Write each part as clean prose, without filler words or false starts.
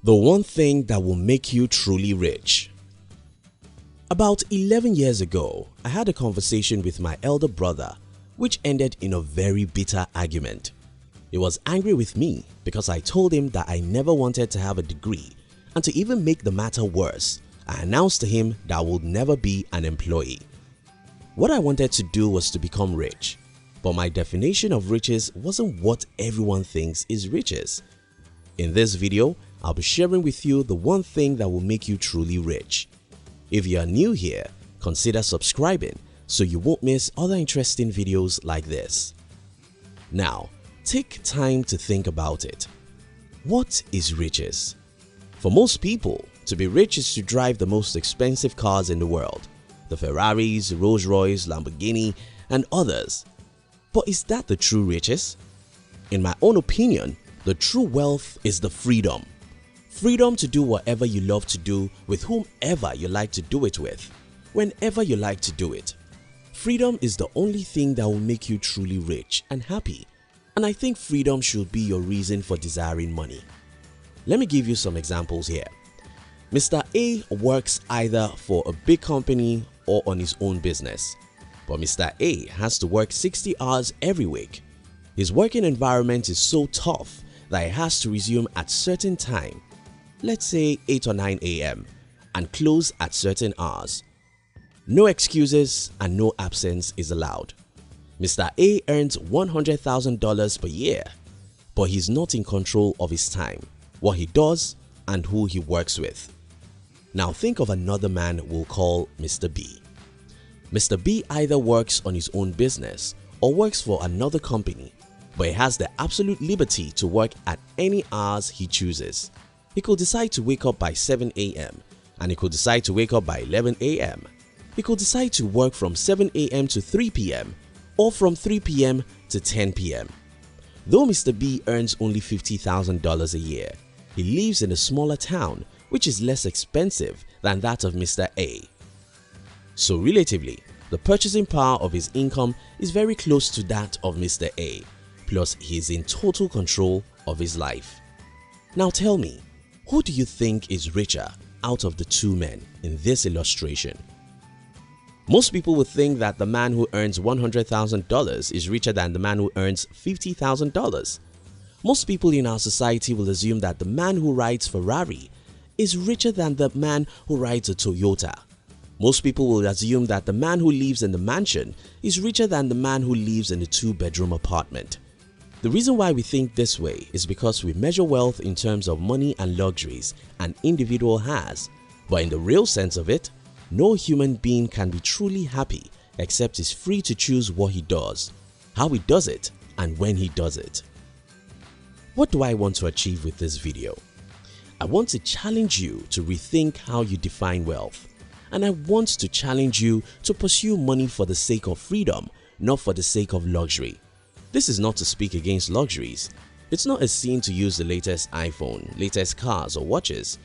The one thing that will make you truly rich. About 11 years ago, I had a conversation with my elder brother which ended in a very bitter argument. He was angry with me because I told him that I never wanted to have a degree, and to even make the matter worse, I announced to him that I would never be an employee. What I wanted to do was to become rich, but my definition of riches wasn't what everyone thinks is riches. In this video, I'll be sharing with you the one thing that will make you truly rich. If you are new here, consider subscribing so you won't miss other interesting videos like this. Now, take time to think about it. What is riches? For most people, to be rich is to drive the most expensive cars in the world, the Ferraris, Rolls-Royce, Lamborghini, and others. But is that the true riches? In my own opinion, the true wealth is the freedom. Freedom to do whatever you love to do with whomever you like to do it with, whenever you like to do it. Freedom is the only thing that will make you truly rich and happy, and I think freedom should be your reason for desiring money. Let me give you some examples here. Mr. A works either for a big company or on his own business, but Mr. A has to work 60 hours every week. His working environment is so tough that he has to resume at certain time, let's say 8 or 9 a.m. and close at certain hours. No excuses and no absence is allowed. Mr. A earns $100,000 per year, but he's not in control of his time, what he does, and who he works with. Now think of another man we'll call Mr. B. Mr. B either works on his own business or works for another company, but he has the absolute liberty to work at any hours he chooses. He could decide to wake up by 7 a.m. and he could decide to wake up by 11 a.m. He could decide to work from 7 a.m. to 3 p.m. or from 3 p.m. to 10 p.m. Though Mr. B earns only $50,000 a year, he lives in a smaller town which is less expensive than that of Mr. A. So relatively, the purchasing power of his income is very close to that of Mr. A, plus he is in total control of his life. Now tell me, who do you think is richer out of the two men in this illustration? Most people would think that the man who earns $100,000 is richer than the man who earns $50,000. Most people in our society will assume that the man who rides Ferrari is richer than the man who rides a Toyota. Most people will assume that the man who lives in the mansion is richer than the man who lives in a two-bedroom apartment. The reason why we think this way is because we measure wealth in terms of money and luxuries an individual has, but in the real sense of it, no human being can be truly happy except he's free to choose what he does, how he does it, and when he does it. What do I want to achieve with this video? I want to challenge you to rethink how you define wealth, and I want to challenge you to pursue money for the sake of freedom, not for the sake of luxury. This is not to speak against luxuries. It's not a sin to use the latest iPhone, latest cars or watches.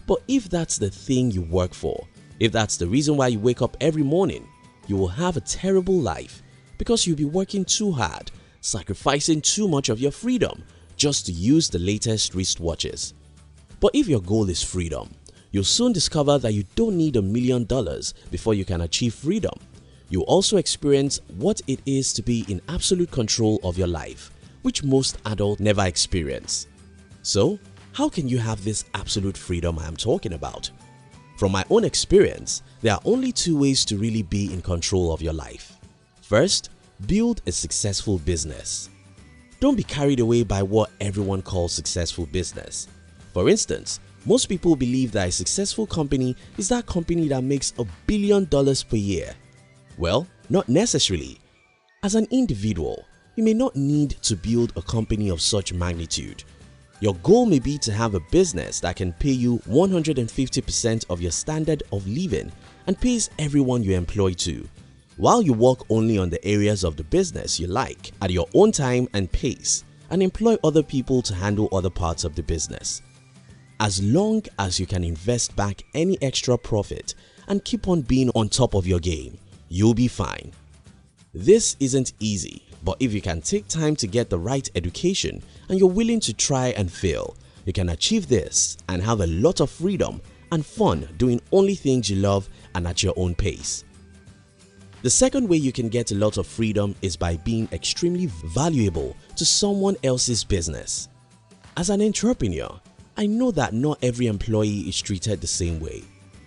But if that's the thing you work for, if that's the reason why you wake up every morning, you will have a terrible life because you'll be working too hard, sacrificing too much of your freedom just to use the latest wristwatches. But if your goal is freedom, you'll soon discover that you don't need $1 million before you can achieve freedom. You'll also experience what it is to be in absolute control of your life, which most adults never experience. So, how can you have this absolute freedom I am talking about? From my own experience, there are only two ways to really be in control of your life. First, build a successful business. Don't be carried away by what everyone calls successful business. For instance, most people believe that a successful company is that company that makes $1 billion per year. Well, not necessarily. As an individual, you may not need to build a company of such magnitude. Your goal may be to have a business that can pay you 150% of your standard of living and pays everyone you employ too, while you work only on the areas of the business you like at your own time and pace and employ other people to handle other parts of the business. As long as you can invest back any extra profit and keep on being on top of your game, you'll be fine. This isn't easy, but if you can take time to get the right education and you're willing to try and fail, You can achieve this and have a lot of freedom and fun doing only things you love and at your own pace. The second way you can get a lot of freedom is by being extremely valuable to someone else's business. As an entrepreneur, I know that not every employee is treated the same way.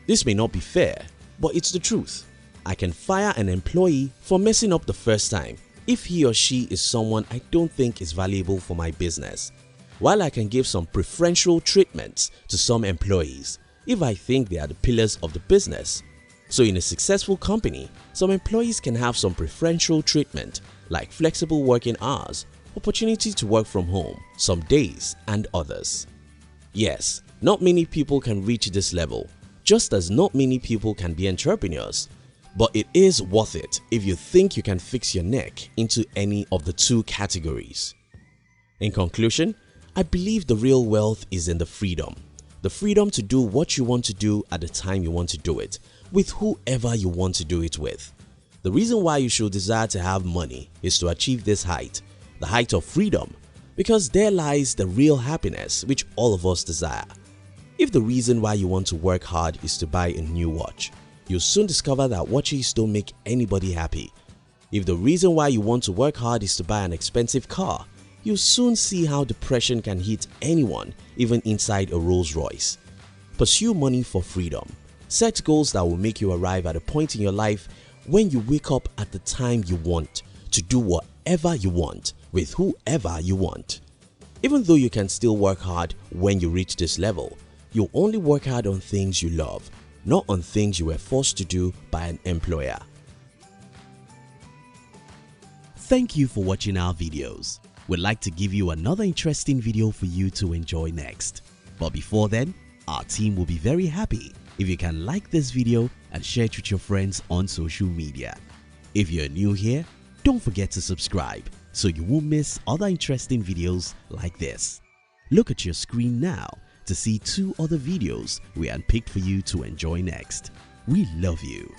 This may not be fair, but it's the truth. I can fire an employee for messing up the first time if he or she is someone I don't think is valuable for my business, while I can give some preferential treatments to some employees if I think they are the pillars of the business. So in a successful company, some employees can have some preferential treatment like flexible working hours, opportunity to work from home some days and others. Yes, not many people can reach this level, just as not many people can be entrepreneurs. But it is worth it if you think you can fix your neck into any of the two categories. In conclusion, I believe the real wealth is in the freedom. The freedom to do what you want to do at the time you want to do it, with whoever you want to do it with. The reason why you should desire to have money is to achieve this height, the height of freedom, because there lies the real happiness which all of us desire. If the reason why you want to work hard is to buy a new watch, you'll soon discover that watches don't make anybody happy. If the reason why you want to work hard is to buy an expensive car, you'll soon see how depression can hit anyone, even inside a Rolls Royce. Pursue money for freedom. Set goals that will make you arrive at a point in your life when you wake up at the time you want to do whatever you want with whoever you want. Even though you can still work hard when you reach this level, you'll only work hard on things you love, not on things you were forced to do by an employer. Thank you for watching our videos. We'd like to give you another interesting video for you to enjoy next. But before then, our team will be very happy if you can like this video and share it with your friends on social media. If you're new here, don't forget to subscribe so you won't miss other interesting videos like this. Look at your screen now to see 2 other videos we handpicked for you to enjoy next. We love you.